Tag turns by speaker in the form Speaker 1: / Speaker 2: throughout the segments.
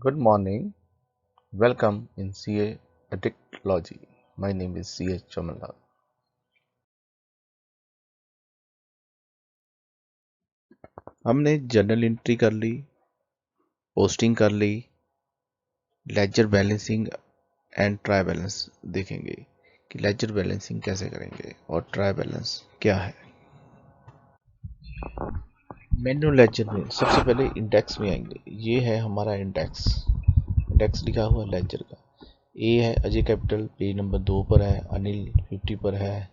Speaker 1: Good morning. Welcome in CA Addictology. My name is CA Chamalal. हमने journal entry कर ली, posting कर ली, ledger balancing and trial balance देखेंगे कि लेजर बैलेंसिंग कैसे करेंगे और ट्राई बैलेंस क्या है। मैनुअल लेजर में सबसे पहले इंडेक्स में आएंगे। ये है हमारा इंडेक्स लिखा हुआ लेजर का। ए है अजय कैपिटल, पेज नंबर 2 पर है। अनिल 50 पर है।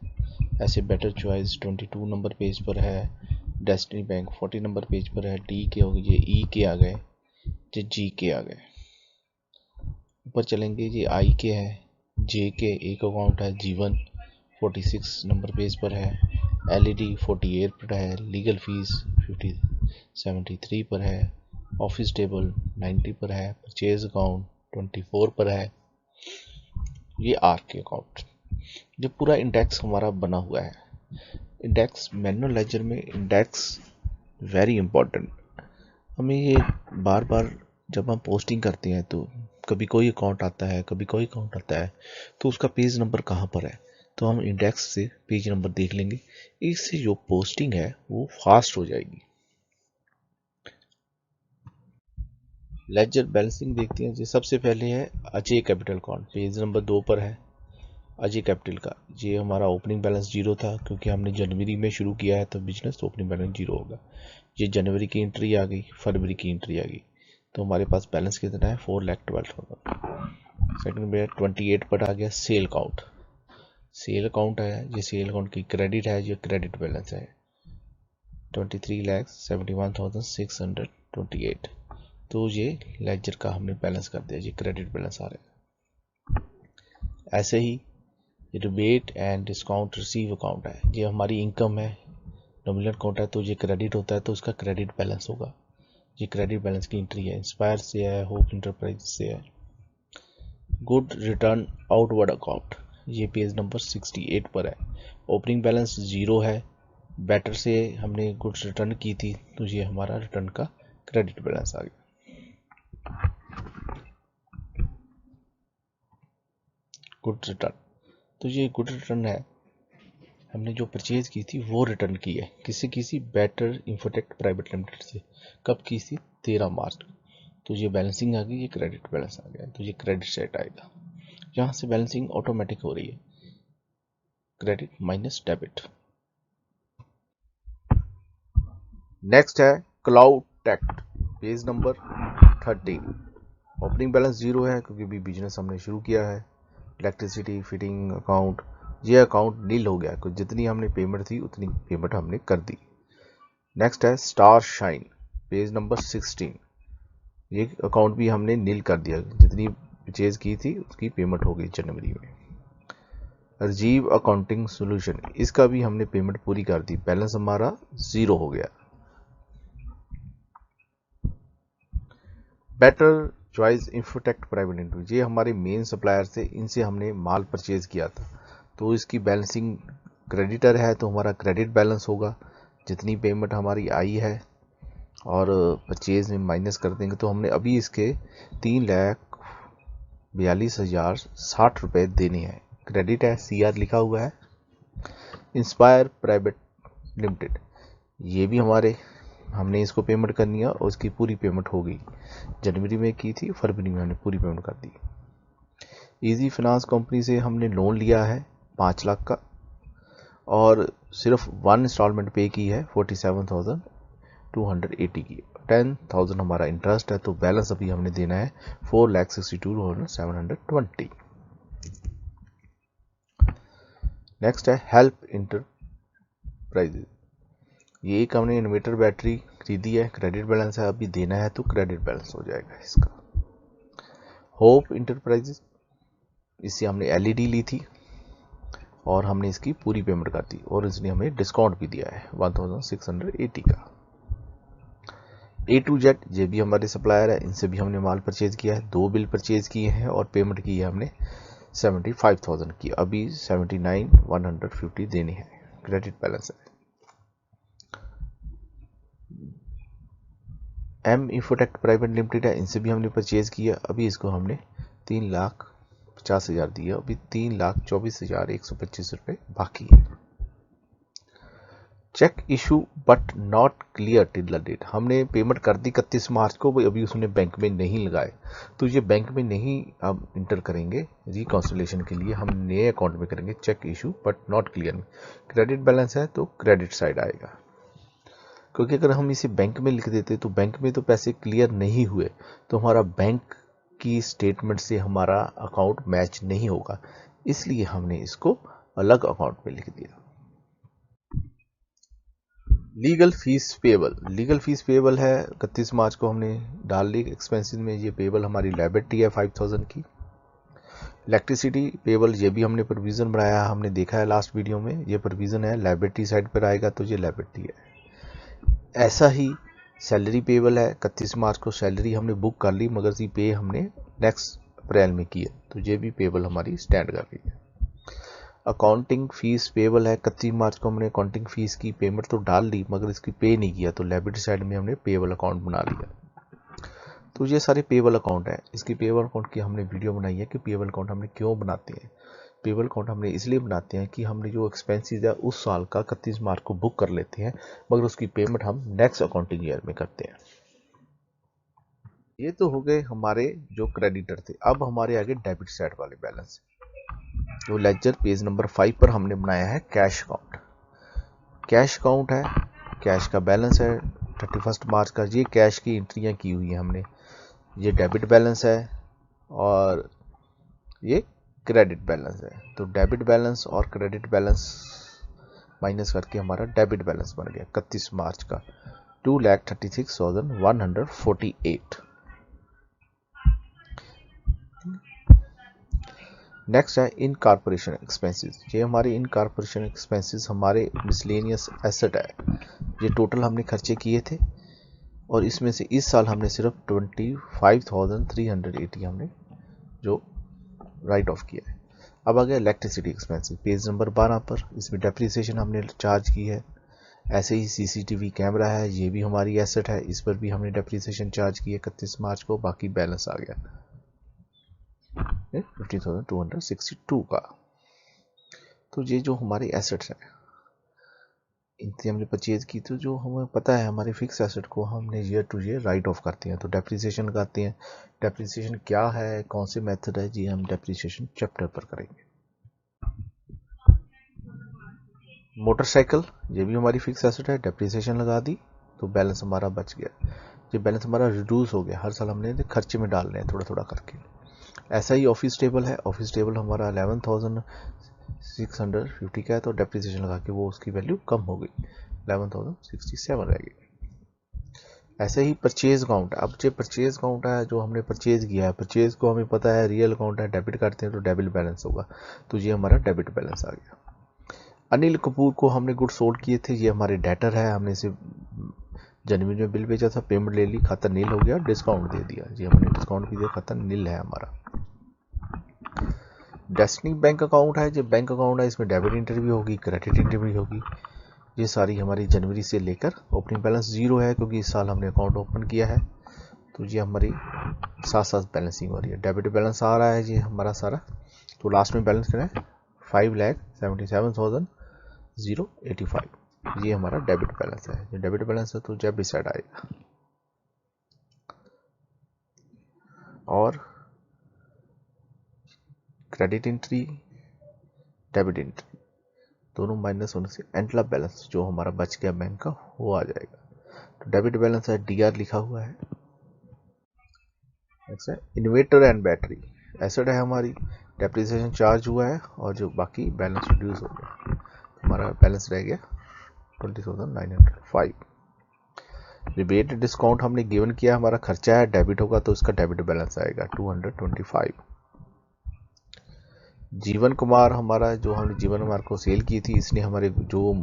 Speaker 1: ऐसे बेटर चॉइस 22 नंबर पेज पर है। डेस्टिनी बैंक 40 नंबर पेज पर है। डी के हो गए, ये ई के आ गए, ये जी के आ गए। ऊपर चलेंगे, ये आई के है, जे के एक अकाउंट है। जीवन 46 नंबर पेज पर है। एलईडी 48 पर है। लीगल फीस 73 पर है। ऑफिस टेबल 90 पर है। परचेज अकाउंट 24 पर है। ये आर के अकाउंट, जो पूरा इंडेक्स हमारा बना हुआ है। इंडेक्स मैनुअल लेजर में इंडेक्स वेरी इंपॉर्टेंट। हमें ये बार बार जब हम पोस्टिंग करते हैं तो कभी कोई अकाउंट आता है, कभी कोई अकाउंट आता है, तो उसका पेज नंबर कहाँ पर है, तो हम इंडेक्स से पेज नंबर देख लेंगे। इससे जो पोस्टिंग है वो फास्ट हो जाएगी। लेजर बैलेंसिंग देखते हैं। जी सबसे पहले है Ajay capital account, page number 2 पर है। अजय कैपिटल का ये हमारा ओपनिंग बैलेंस 0 था, क्योंकि हमने जनवरी में शुरू किया है तो बिजनेस, तो ओपनिंग बैलेंस 0 होगा। ये जनवरी की एंट्री आ गई, फरवरी की एंट्री आ गई, तो हमारे पास बैलेंस कितना है 4,12,000। सेकंड में 28 पर आ गया सेल अकाउंट। सेल अकाउंट है, ये सेल अकाउंट की क्रेडिट है, ये क्रेडिट बैलेंस है 23,71,628। तो ये लेजर का हमने बैलेंस कर दिया, ये क्रेडिट बैलेंस आ रहा है। ऐसे ही rebate and discount receive account है, ये हमारी इनकम है, नॉमिनल अकाउंट है, तो ये क्रेडिट होता है तो उसका क्रेडिट बैलेंस होगा। ये क्रेडिट बैलेंस की एंट्री है। इंस्पायर से है, होप इंटरप्राइज से है। गुड रिटर्न आउटवर्ड अकाउंट, ये पेज नंबर 68 पर है। ओपनिंग बैलेंस 0 है। बेटर से हमने गुड्स रिटर्न की थी, तो ये हमारा रिटर्न का क्रेडिट बैलेंस आ गया। गुड रिटर्न, तो ये गुड रिटर्न है, हमने जो परचेज की थी वो रिटर्न की है। किसी बेटर इंफोटेक प्राइवेट लिमिटेड से। कब की थी? 13 मार्च। तो ये बैलेंसिंग आ गई, ये क्रेडिट बैलेंस आ गया, तो ये क्रेडिट सेट आएगा। यहाँ से बैलेंसिंग ऑटोमेटिक हो रही है, क्रेडिट माइनस डेबिट। नेक्स्ट है cloud टेक्ट, page number 13। Opening balance 0 है, क्योंकि भी बिजनेस हमने शुरू किया है। इलेक्ट्रिसिटी फिटिंग अकाउंट, ये अकाउंट नील हो गया, क्योंकि जितनी हमने पेमेंट थी उतनी पेमेंट हमने कर दी। नेक्स्ट है स्टार शाइन, पेज नंबर 16। ये अकाउंट भी हमने नील कर दिया, जितनी परचेज की थी उसकी पेमेंट हो गई जनवरी में। राजीव अकाउंटिंग सॉल्यूशन, इसका भी हमने पेमेंट पूरी कर दी, बैलेंस हमारा 0 हो गया। Better choice infotech private limited, ये हमारे मेन सप्लायर थे, इनसे हमने माल परचेज किया था, तो इसकी बैलेंसिंग क्रेडिटर है, तो हमारा क्रेडिट बैलेंस होगा। जितनी पेमेंट हमारी आई है और परचेज में माइनस कर देंगे, तो हमने अभी इसके 3,42,060 रुपये देने हैं। क्रेडिट है, CR लिखा हुआ है। इंस्पायर प्राइवेट लिमिटेड, ये भी हमने इसको पेमेंट करनी है, और उसकी पूरी पेमेंट हो गई। जनवरी में की थी, फरवरी में हमने पूरी पेमेंट कर दी। इजी फाइनेंस कंपनी से हमने लोन लिया है 5 लाख का, और सिर्फ 1 इंस्टॉलमेंट पे की है 47,280 की। 10,000 हमारा इंटरेस्ट है, तो बैलेंस अभी हमने देना है 4,62,720। नेक्स्ट है हेल्प इंटरप्राइजेज, ये एक हमने इन्वर्टर बैटरी खरीदी है, क्रेडिट बैलेंस है, अभी देना है तो क्रेडिट बैलेंस हो जाएगा इसका। होप इंटरप्राइजेज, इससे हमने एलईडी ली थी और हमने इसकी पूरी पेमेंट कर दी, और इसने हमें डिस्काउंट भी दिया है 1,680 का। ए टू जेड, ये भी हमारे सप्लायर है, इनसे भी हमने माल परचेज किया है। 2 बिल परचेज किए हैं और पेमेंट की है हमने 75,000 की, अभी 79,150 देनी है, क्रेडिट बैलेंस है। एम इंफोटेक प्राइवेट लिमिटेड है, इनसे भी हमने परचेज किया। अभी इसको हमने 3,50,000 दिया, अभी 3,24,125 रुपये बाकी है। Cheque issue but not clear till the date, हमने पेमेंट कर दी 31 मार्च को, अभी उसने बैंक में नहीं लगाए, तो ये बैंक में नहीं अब इंटर करेंगे रिकॉन्सिलेशन के लिए, हम नए अकाउंट में करेंगे cheque issue but not clear में। क्रेडिट बैलेंस है तो क्रेडिट साइड आएगा, क्योंकि अगर हम इसे बैंक में लिख देते तो बैंक में तो पैसे क्लियर नहीं हुए, तो हमारा बैंक की स्टेटमेंट से हमारा अकाउंट मैच नहीं होगा, इसलिए हमने इसको अलग अकाउंट में लिख दिया। Legal fees payable, legal fees payable है 31 मार्च को हमने डाल ली एक्सपेंसेस में, ये पेबल हमारी लायबिलिटी है 5,000 की। इलेक्ट्रिसिटी पेबल, ये भी हमने प्रोविजन बनाया है, हमने देखा है लास्ट वीडियो में, ये प्रोविजन है लायबिलिटी साइड पर आएगा, तो ये लायबिलिटी है। ऐसा ही सैलरी पेबल है, 31 मार्च को सैलरी हमने बुक कर ली, मगर ये पे हमने नेक्स्ट अप्रैल में की है, तो ये भी पेबल हमारी स्टैंड कर रही है। अकाउंटिंग फीस पेबल है, 31 मार्च को हमने अकाउंटिंग फीस की पेमेंट तो डाल ली, मगर इसकी पे नहीं किया, तो लायबिलिटी साइड में हमने पेबल अकाउंट बना लिया। तो ये सारे पेबल अकाउंट है। इसकी पेबल अकाउंट की हमने वीडियो बनाई है कि पेबल अकाउंट हमने क्यों बनाते हैं। पेबल अकाउंट हमने इसलिए बनाते हैं कि हमने जो एक्सपेंसेस है उस साल का 31 मार्च को बुक कर लेते हैं, मगर उसकी पेमेंट हम नेक्स्ट अकाउंटिंग ईयर में करते हैं। ये तो हो गए हमारे जो क्रेडिटर थे। अब हमारे आगे डेबिट साइड वाले बैलेंस, जो लेजर पेज नंबर 5 पर हमने बनाया है कैश अकाउंट। कैश अकाउंट है, कैश का बैलेंस है 31 मार्च का, ये कैश की एंट्रियां की हुई है हमने। ये डेबिट बैलेंस है और ये क्रेडिट बैलेंस है, तो डेबिट बैलेंस और क्रेडिट बैलेंस माइनस करके हमारा डेबिट बैलेंस बन गया 31 मार्च का 2,36,148। नेक्स्ट है इन कारपोरेशन एक्सपेंसेस। ये हमारे इन कारपोरेशन एक्सपेंसेस हमारे मिसलेनियस एसेट है, ये टोटल हमने खर्चे किए थे, और इसमें से इस साल हमने सिर्फ 25,380 हमने जो राइट ऑफ किया है। अब आ गया इलेक्ट्रिसिटी एक्सपेंसेस पेज नंबर 12 पर, इसमें डेप्रिसिएशन हमने चार्ज की है। ऐसे ही सीसीटीवी कैमरा है, ये भी हमारी एसेट है, इस पर भी हमने डेप्रिसिएशन चार्ज की है 31 मार्च को। बाकी बैलेंस आ गया 50,262 का। तो ये जो हमारी एसेट्स हैं इनसे हमने परचेज की, तो जो हमें पता है हमारे फिक्स एसेट को हमने year two year right of करते हैं, तो डेप्रिसिएशन लगाते हैं। डेप्रिसिएशन क्या है, कौन से मेथड है, जी हम डेप्रिसिएशन चैप्टर पर करेंगे। मोटरसाइकिल, ये भी हमारी फिक्स एसेट है, डेप्रिसिएशन लगा दी तो बैलेंस हमारा बच गया। ये बैलेंस हमारा रिड्यूस हो गया, हर साल हमने खर्चे में डाल रहे हैं थोड़ा थोड़ा करके। ऐसा ही ऑफिस टेबल है, ऑफिस टेबल हमारा 11,650 का है, तो डेप्रिसिएशन लगा के वो उसकी वैल्यू कम हो गई, 11,067 रह गई। ऐसे ही परचेज अकाउंट, अब जो परचेज अकाउंट है जो हमने परचेज किया है, परचेज को हमें पता है रियल अकाउंट है, डेबिट करते हैं तो डेबिट बैलेंस होगा, तो ये हमारा डेबिट बैलेंस आ गया। अनिल कपूर को हमने गुड सोल्ड किए थे, ये हमारे डेटर है, हमने इसे जनवरी में बिल भेजा था, पेमेंट ले ली, खाता नील हो गया, डिस्काउंट दे दिया, जी हमने डिस्काउंट भी दिया, खाता नील है हमारा। डेस्टिनी बैंक अकाउंट है, जो बैंक अकाउंट है इसमें डेबिट एंट्री भी होगी, क्रेडिट एंट्री भी होगी। ये सारी हमारी जनवरी से लेकर ओपनिंग बैलेंस जीरो है, क्योंकि इस साल हमने अकाउंट ओपन किया है, तो ये हमारी साथ साथ बैलेंसिंग हो रही है। डेबिट बैलेंस आ रहा है ये हमारा सारा, तो लास्ट में बैलेंस कितना है 5,77,085, ये हमारा डेबिट बैलेंस है। ये डेबिट बैलेंस है तो जब भी साइड आएगा, और क्रेडिट एंट्री डेबिट एंट्री दोनों माइनस होने से एंटला बैलेंस जो हमारा बच गया बैंक का वो आ जाएगा। तो डेबिट बैलेंस है, डीआर लिखा हुआ है। ऐसा इन्वर्टर एंड बैटरी एसेट है हमारी, डेप्रिसिएशन चार्ज हुआ है, और जो बाकी बैलेंस रिड्यूस हो गया, हमारा बैलेंस रह गया 20,905। रिबेट डिस्काउंट हमने गिवन किया, हमारा खर्चा है, डेबिट होगा तो उसका डेबिट बैलेंस आएगा 225। जीवन कुमार हमारा, जो हमने जीवन कुमार को सेल की थी, इसने हमारे जो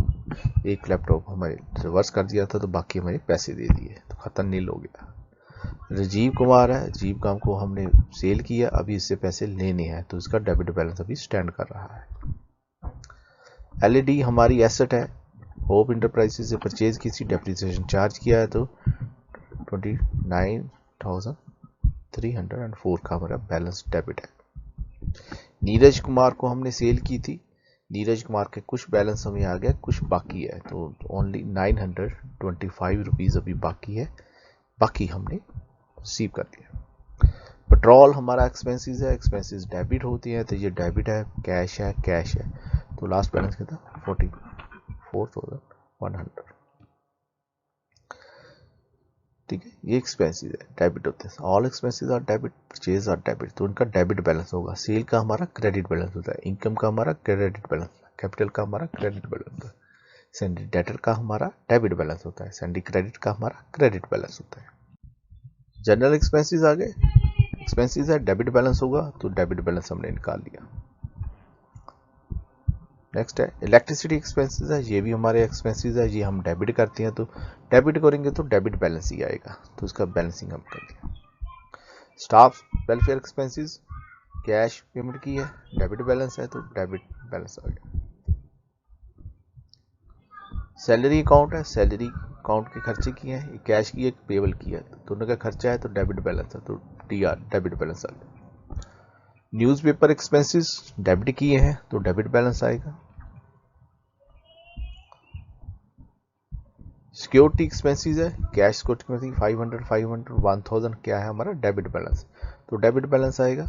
Speaker 1: एक लैपटॉप हमारे रिवर्स कर दिया था, तो बाकी हमारे पैसे दे दिए, तो खाता नील हो गया। राजीव कुमार है, जीव काम को हमने सेल किया, अभी इससे पैसे लेने हैं, तो इसका डेबिट बैलेंस अभी स्टैंड कर रहा है। एलईडी हमारी एसेट है, होप इंटरप्राइजेज से परचेज की थी, डेप्रिसिएशन चार्ज किया है, तो 29,304 का हमारा बैलेंस डेबिट है। नीरज कुमार को हमने सेल की थी, नीरज कुमार के कुछ बैलेंस हमें आ गया, कुछ बाकी है, तो ओनली 925 रुपीज़ अभी बाकी है, बाकी हमने रिसीव कर दिया। पेट्रोल हमारा एक्सपेंसेस है, एक्सपेंसेस डेबिट होती है, तो ये डेबिट है, कैश है, कैश है, तो लास्ट बैलेंस कितना 44,100। ठीक है, ये एक्सपेंसेस है, डेबिट होते हैं, all expenses are debit, purchase are debit, तो उनका डेबिट बैलेंस होगा। सेल का हमारा क्रेडिट बैलेंस होता है, इनकम का हमारा क्रेडिट बैलेंस, कैपिटल का हमारा क्रेडिट बैलेंस होता है, सैंडी डेटर का हमारा डेबिट बैलेंस होता है, सैंडी क्रेडिट का हमारा क्रेडिट बैलेंस होता है। जनरल एक्सपेंसेस आ गए, एक्सपेंसेस है, डेबिट बैलेंस होगा, तो डेबिट बैलेंस हमने निकाल लिया। नेक्स्ट है इलेक्ट्रिसिटी एक्सपेंसेस है, ये भी हमारे एक्सपेंसेस है, ये हम डेबिट करते हैं, तो डेबिट करेंगे तो डेबिट बैलेंस ही आएगा, तो उसका बैलेंसिंग हम कर दिया। Staff welfare expenses, cash payment की है, डेबिट बैलेंस है, तो डेबिट बैलेंस आ गया। सैलरी अकाउंट है, सैलरी अकाउंट के खर्चे किए हैं, कैश की है, पेबल की है, दोनों का खर्चा है, तो डेबिट बैलेंस है, तो टीआर डेबिट बैलेंस आ गया। न्यूज़पेपर एक्सपेंसेस डेबिट किए हैं, तो डेबिट बैलेंस आएगा। सिक्योरिटी एक्सपेंसेस है, कैश सिक्योरिटी 500 1000 क्या है हमारा डेबिट बैलेंस, तो डेबिट बैलेंस आएगा।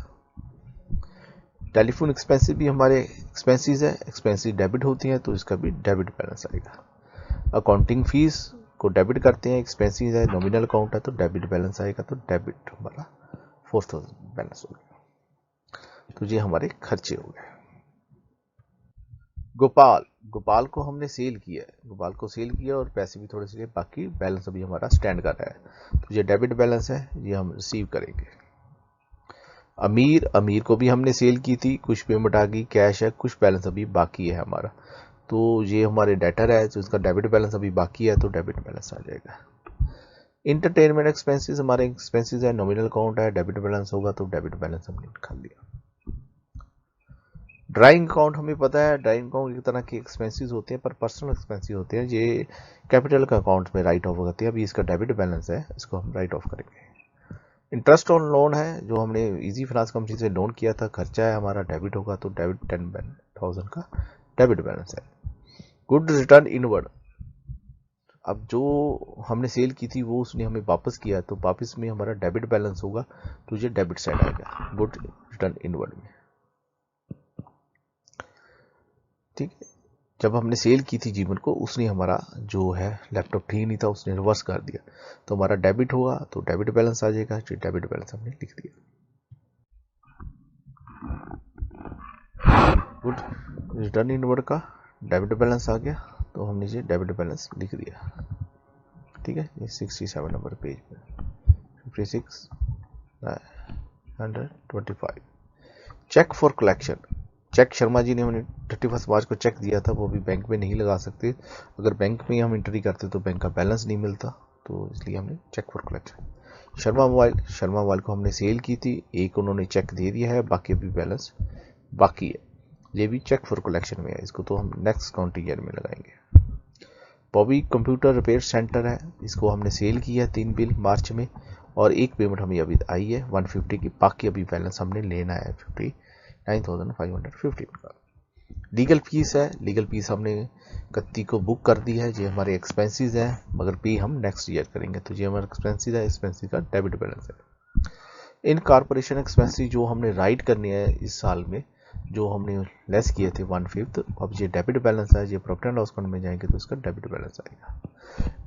Speaker 1: टेलीफोन एक्सपेंसेस भी हमारे एक्सपेंसेस है, एक्सपेंसेस डेबिट होती हैं, तो इसका भी डेबिट बैलेंस आएगा। अकाउंटिंग फीस को डेबिट करते हैं, एक्सपेंसेस है, नॉमिनल अकाउंट है, तो डेबिट बैलेंस आएगा, तो डेबिट हमारा 4000 बैलेंस हो गया। तो ये हमारे खर्चे हो गए। गोपाल, गोपाल को हमने सेल किया है, गोपाल को सेल किया और पैसे भी थोड़े से, बाकी बैलेंस अभी हमारा स्टैंड कर रहा है, तो ये डेबिट बैलेंस है, ये हम रिसीव करेंगे। अमीर, अमीर को भी हमने सेल की थी, कुछ पेमेंट आ गई, कैश है, कुछ बैलेंस अभी बाकी है हमारा, तो ये हमारे डेटर है, तो इसका डेबिट बैलेंस अभी बाकी है, तो डेबिट बैलेंस आ जाएगा। इंटरटेनमेंट एक्सपेंसेस हमारे एक्सपेंसेस है, नॉमिनल अकाउंट है, डेबिट बैलेंस होगा, तो डेबिट बैलेंस हमने निकाल दिया। ड्राइंग अकाउंट हमें पता है, ड्राइंग अकाउंट एक तरह के एक्सपेंसेस होते हैं, पर पर्सनल एक्सपेंसेस होते हैं, ये कैपिटल का अकाउंट में राइट ऑफ होती है, अभी इसका डेबिट बैलेंस है, इसको हम राइट ऑफ करेंगे। इंटरेस्ट ऑन लोन है, जो हमने इजी फाइनेंस कंपनी से लोन किया था, खर्चा है हमारा, डेबिट होगा, तो डेबिट 10,000 का डेबिट बैलेंस है। गुड रिटर्न इनवर्ड, अब जो हमने सेल की थी वो उसने हमें वापस किया, तो वापस में हमारा डेबिट बैलेंस होगा, तो ये डेबिट साइड आएगा गुड रिटर्न इनवर्ड में। ठीक है, जब हमने सेल की थी जीवन को, उसने हमारा जो है लैपटॉप ठीक नहीं था, उसने रिवर्स कर दिया, तो हमारा डेबिट होगा, तो डेबिट बैलेंस आ जाएगा, जो डेबिट बैलेंस हमने लिख दिया। गुड रिटर्न इनवर्ड का डेबिट बैलेंस आ गया, तो हमने ये डेबिट बैलेंस लिख दिया। ठीक है, ये 67 नंबर पेज पे 56,925। Cheque for collection, cheque Sharma ji ने हमने 31 मार्च को चेक दिया था, वो भी बैंक में नहीं लगा सकते, अगर बैंक में हम एंट्री करते तो बैंक का बैलेंस नहीं मिलता, तो इसलिए हमने cheque for collection. Sharma mobile, Sharma mobile को हमने सेल की थी, एक उन्होंने चेक दे दिया है, बाकी अभी बैलेंस बाकी है, ये भी चेक फॉर कलेक्शन में है, इसको तो हम नेक्स्ट काउंटिंग ईयर में लगाएंगे। बॉबी कंप्यूटर रिपेयर सेंटर है, इसको हमने सेल किया 3 बिल मार्च में, और एक पेमेंट हमें अभी आई है 150 की, बाकी अभी बैलेंस हमने लेना है 59,515 का। लीगल फीस है, लीगल फीस हमने 31 को बुक कर दी है, ये हमारे एक्सपेंसेस है, मगर पे हम नेक्स्ट ईयर करेंगे, तो ये हमारा एक्सपेंसेस है, एक्सपेंसेस का डेबिट बैलेंस है। इन कॉर्पोरेशन एक्सपेंसेस जो हमने राइट करने हैं इस साल में, जो हमने लेस किए थे 1/5, अब ये डेबिट बैलेंस है, ये प्रॉफिट एंड लॉस अकाउंट में जाएंगे, तो इसका डेबिट बैलेंस आएगा।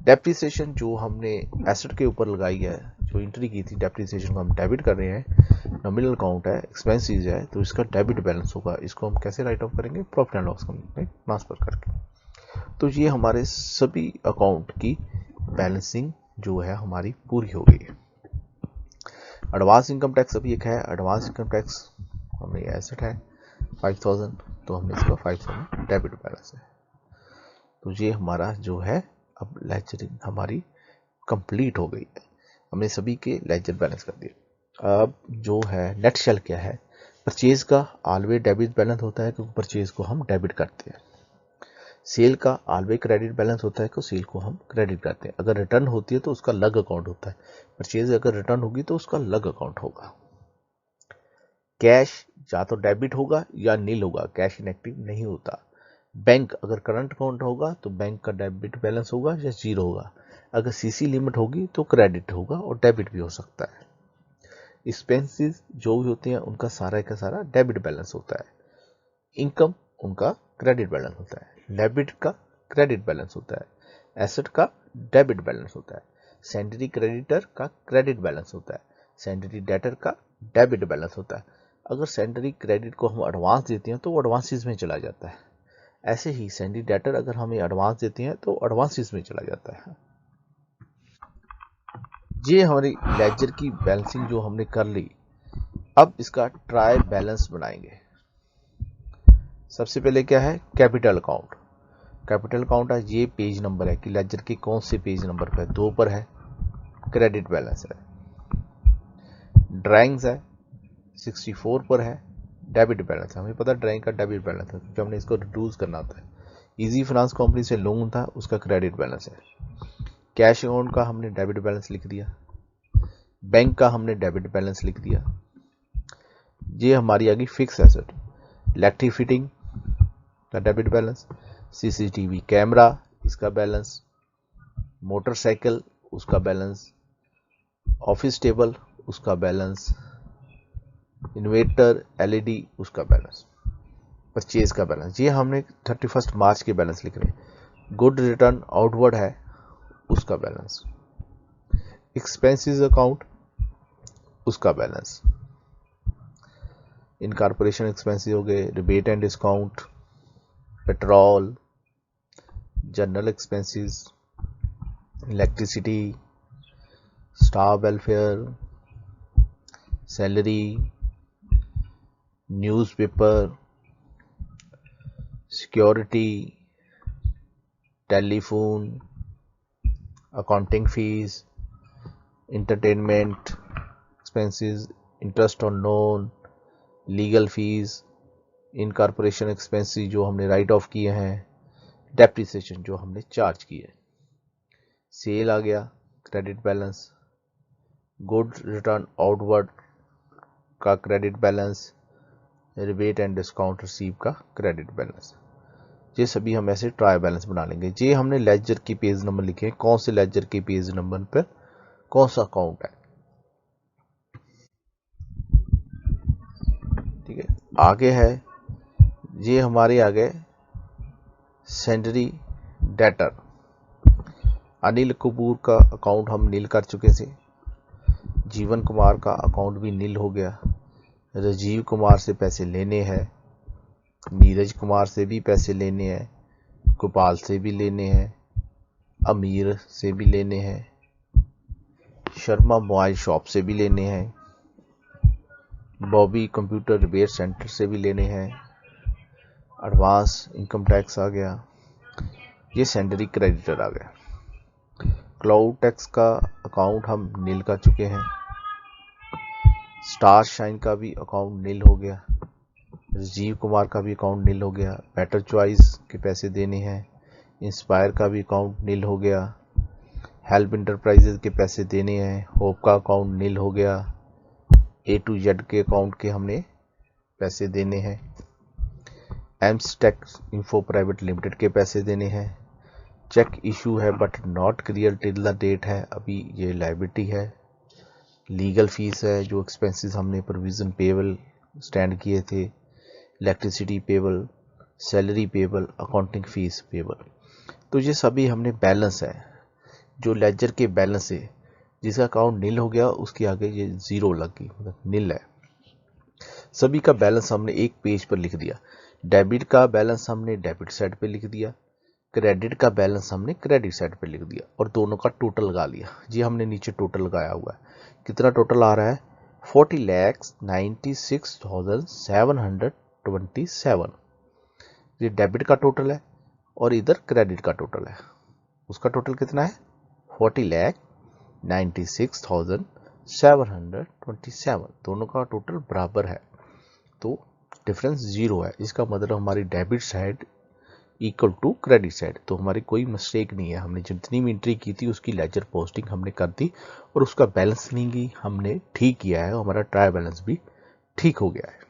Speaker 1: डेप्रिसिएशन जो हमने एसेट के ऊपर लगाई है, जो एंट्री की थी, डेप्रिसिएशन को हम डेबिट कर रहे हैं, नॉमिनल अकाउंट है, एक्सपेंसेस है, तो इसका डेबिट बैलेंस होगा, इसको हम कैसे राइट ऑफ करेंगे, प्रॉफिट एंड लॉस अकाउंट में ट्रांसफर करके। तो ये हमारे सभी अकाउंट की बैलेंसिंग जो है हमारी पूरी हो गई है। एडवांस इनकम टैक्स अभी एक है, एडवांस इनकम टैक्स हमें एसेट है 5000, तो हमने इसका 5000 डेबिट बैलेंस है, तो ये हमारा जो है अब लेजरिंग हमारी कंप्लीट हो गई है, हमने सभी के लेजर बैलेंस कर दिए। अब जो है नेट शेल क्या है, परचेज का ऑलवेज डेबिट बैलेंस होता है, क्योंकि परचेज को हम डेबिट करते हैं। सेल का ऑलवेज क्रेडिट बैलेंस होता है, तो सेल को हम क्रेडिट करते हैं। अगर रिटर्न होती है तो उसका अलग अकाउंट होता है। परचेज अगर रिटर्न होगी तो उसका अलग अकाउंट होगा। कैश या तो डेबिट होगा या नील होगा, कैश इनएक्टिव नहीं होता। बैंक अगर करंट अकाउंट होगा तो बैंक का डेबिट बैलेंस होगा या जीरो होगा। अगर सीसी लिमिट होगी तो क्रेडिट होगा और डेबिट भी हो सकता है। एक्सपेंसेस जो भी होते हैं उनका सारा का सारा डेबिट बैलेंस होता है। इनकम उनका क्रेडिट बैलेंस होता है। डेबिट का क्रेडिट बैलेंस होता है। एसेट का डेबिट बैलेंस होता है। सैलरी क्रेडिटर का क्रेडिट बैलेंस होता है। सैलरी डेटर का डेबिट बैलेंस होता है। अगर सैलरी क्रेडिट को हम एडवांस देते हैं तो वो एडवांसेस में चला जाता है। ऐसे ही सैलरी डेटर अगर हमें एडवांस देते हैं तो एडवांसेस में चला जाता है। ये हमारी लेजर की बैलेंसिंग जो हमने कर ली। अब इसका ट्राई बैलेंस बनाएंगे। सबसे पहले क्या है, कैपिटल अकाउंट। कैपिटल अकाउंट है, ये पेज नंबर है कि लेजर के कौन से पेज नंबर पर, 2 पर है, क्रेडिट बैलेंस है। ड्राइंग्स है, 64 पर है, डेबिट बैलेंस है। हमें पता है ड्राइंग का डेबिट बैलेंस है क्योंकि हमने इसको रिड्यूस करना होता है। इजी फाइनेंस कंपनी से लोन था, उसका क्रेडिट बैलेंस है। कैश अकाउंट का हमने डेबिट बैलेंस लिख दिया। बैंक का हमने डेबिट बैलेंस लिख दिया। ये हमारी आ गई फिक्स एसेट। इलेक्ट्रिक फिटिंग का डेबिट बैलेंस, सीसीटीवी कैमरा इसका बैलेंस, मोटरसाइकिल उसका बैलेंस, ऑफिस टेबल उसका बैलेंस, इन्वेटर एलईडी उसका बैलेंस, परचेज का बैलेंस। ये हमने 31 मार्च के बैलेंस लिख रहे हैं। गुड रिटर्न आउटवर्ड है उसका बैलेंस। एक्सपेंसेस अकाउंट उसका बैलेंस। इनकॉर्पोरेशन एक्सपेंसेस हो गए, rebate and discount, petrol, general expenses, electricity, staff welfare, salary, newspaper, security, telephone, accounting fees, entertainment expenses, interest on loan, legal fees, incorporation expenses जो हमने right of किए हैं, depreciation जो हमने charge किए। Sale आ गया, credit balance, good return outward का credit balance, rebate and discount receive का क्रेडिट बैलेंस। ये सभी हम ऐसे ट्राई बैलेंस बना लेंगे। ये हमने लेजर की पेज नंबर लिखे हैं, कौन से लेजर के पेज नंबर पर कौन सा अकाउंट है। ठीक है, आगे है, ये हमारे आगे सैलरी डेटर। अनिल कपूर का अकाउंट हम नील कर चुके थे। जीवन कुमार का अकाउंट भी नील हो गया। राजीव कुमार से पैसे लेने हैं, नीरज कुमार से भी पैसे लेने हैं, गोपाल से भी लेने हैं, अमीर से भी लेने हैं, शर्मा मोबाइल शॉप से भी लेने हैं, बॉबी कंप्यूटर रिपेयर सेंटर से भी लेने हैं। एडवांस इनकम टैक्स आ गया। ये सैलरी क्रेडिटर आ गया। क्लाउड टैक्स का अकाउंट हम नील कर चुके हैं। स्टार शाइन का भी अकाउंट नील हो गया। राजीव कुमार का भी अकाउंट नील हो गया। बेटर चॉइस के पैसे देने हैं। इंस्पायर का भी अकाउंट नील हो गया। हेल्प इंटरप्राइजेज के पैसे देने हैं। होप का अकाउंट नील हो गया। A to Z के अकाउंट के हमने पैसे देने हैं। Ems Tech Info Private Limited के पैसे देने हैं। चेक इशू है but not clear till the date है, अभी ये लायबिलिटी है। लीगल फीस है, जो एक्सपेंसेस हमने प्रोविजन पेबल स्टैंड किए थे। Electricity payable, salary payable, accounting fees payable. तो ये सभी हमने बैलेंस है, जो लेजर के बैलेंस है। जिसका अकाउंट नील हो गया उसके आगे ये जीरो लग गई, मतलब नील है। सभी का बैलेंस हमने एक पेज पर लिख दिया। डेबिट का बैलेंस हमने डेबिट साइड पे लिख दिया, क्रेडिट का बैलेंस हमने क्रेडिट साइड पे लिख दिया और दोनों का टोटल लगा लिया। जी हमने नीचे टोटल लगाया हुआ है। कितना टोटल आ रहा है? 40,96,727। ये डेबिट का टोटल है और इधर क्रेडिट का टोटल है। उसका टोटल कितना है? 40,96,727। दोनों का टोटल बराबर है, तो डिफरेंस जीरो है। इसका मतलब हमारी debit side equal to credit side. तो हमारी कोई मिस्टेक नहीं है, हमने जितनी भी एंट्री की थी उसकी लेजर पोस्टिंग हमने कर दी और उसका बैलेंसिंग हमने ठीक किया है, हमारा ट्रायल बैलेंस भी ठीक हो गया है।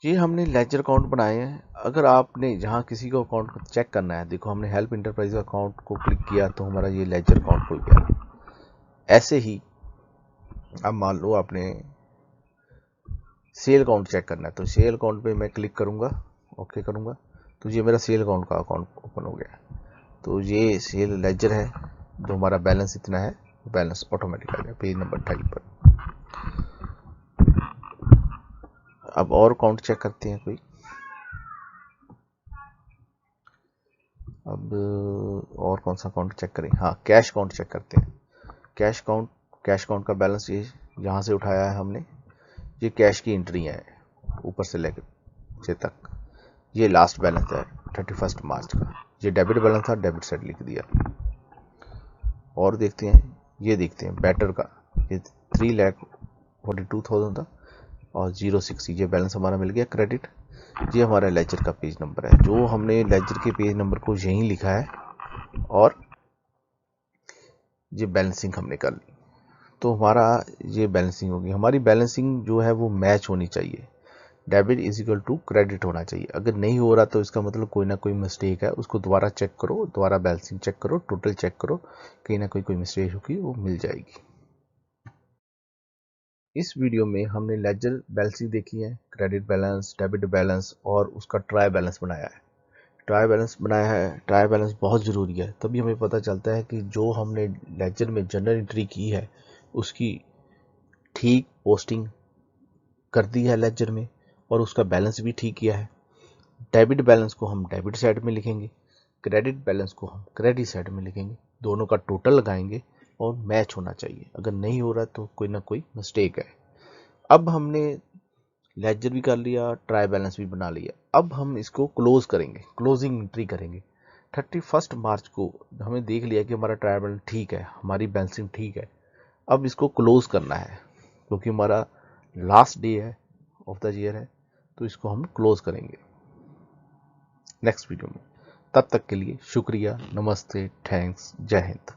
Speaker 1: ये हमने लेजर अकाउंट बनाए हैं। अगर आपने जहाँ किसी को अकाउंट को चेक करना है, देखो हमने हेल्प इंटरप्राइज अकाउंट को क्लिक किया तो हमारा ये लेजर अकाउंट खुल गया। ऐसे ही अब मान लो आपने सेल अकाउंट चेक करना है, तो सेल अकाउंट पे मैं क्लिक करूंगा, ओके करूंगा, तो ये मेरा सेल अकाउंट का अकाउंट ओपन हो गया। तो ये सेल लेजर है, जो हमारा बैलेंस इतना है, बैलेंस ऑटोमेटिक आ गया पेज नंबर 28 पर। अब और अकाउंट चेक करते हैं कोई। अब और कौन सा अकाउंट चेक करें, हाँ कैश अकाउंट चेक करते हैं। कैश अकाउंट का बैलेंस ये यहाँ से उठाया है हमने, ये कैश की एंट्री है ऊपर से लेकर से तक। ये लास्ट बैलेंस है 31 मार्च का, ये डेबिट बैलेंस था, डेबिट साइड लिख दिया। और देखते हैं, ये देखते हैं बेटर का, ये 3,42,000 था और 060, ये बैलेंस हमारा मिल गया क्रेडिट। ये हमारा लेजर का पेज नंबर है, जो हमने लेजर के पेज नंबर को यहीं लिखा है और ये बैलेंसिंग हमने कर ली। तो हमारा ये बैलेंसिंग होगी। हमारी बैलेंसिंग जो है वो मैच होनी चाहिए, debit is equal to credit होना चाहिए। अगर नहीं हो रहा तो इसका मतलब कोई ना कोई मिस्टेक है, उसको दोबारा चेक करो, दोबारा बैलेंसिंग चेक करो, टोटल चेक करो, कहीं ना कोई मिस्टेक होगी वो मिल जाएगी। इस वीडियो में हमने लेजर बैलेंसिंग देखी है, क्रेडिट बैलेंस, डेबिट बैलेंस और उसका ट्रायल बैलेंस बनाया है। ट्रायल बैलेंस बहुत ज़रूरी है, तभी हमें पता चलता है कि जो हमने लेजर में जनरल एंट्री की है उसकी ठीक पोस्टिंग कर दी है लेजर में और उसका बैलेंस भी ठीक किया है। डेबिट बैलेंस को हम डेबिट साइड में लिखेंगे, क्रेडिट बैलेंस को हम क्रेडिट साइड में लिखेंगे, दोनों का टोटल लगाएंगे और मैच होना चाहिए। अगर नहीं हो रहा तो कोई ना कोई मिस्टेक है। अब हमने लेजर भी कर लिया, ट्रायल बैलेंस भी बना लिया। अब हम इसको क्लोज करेंगे, क्लोजिंग एंट्री करेंगे। 31 मार्च को हमें देख लिया कि हमारा ट्रायल बैलेंस ठीक है, हमारी बैलेंसिंग ठीक है। अब इसको क्लोज करना है क्योंकि हमारा लास्ट डे है ऑफ द ईयर है, तो इसको हम क्लोज करेंगे नेक्स्ट वीडियो में। तब तक के लिए शुक्रिया, नमस्ते, थैंक्स, जय हिंद।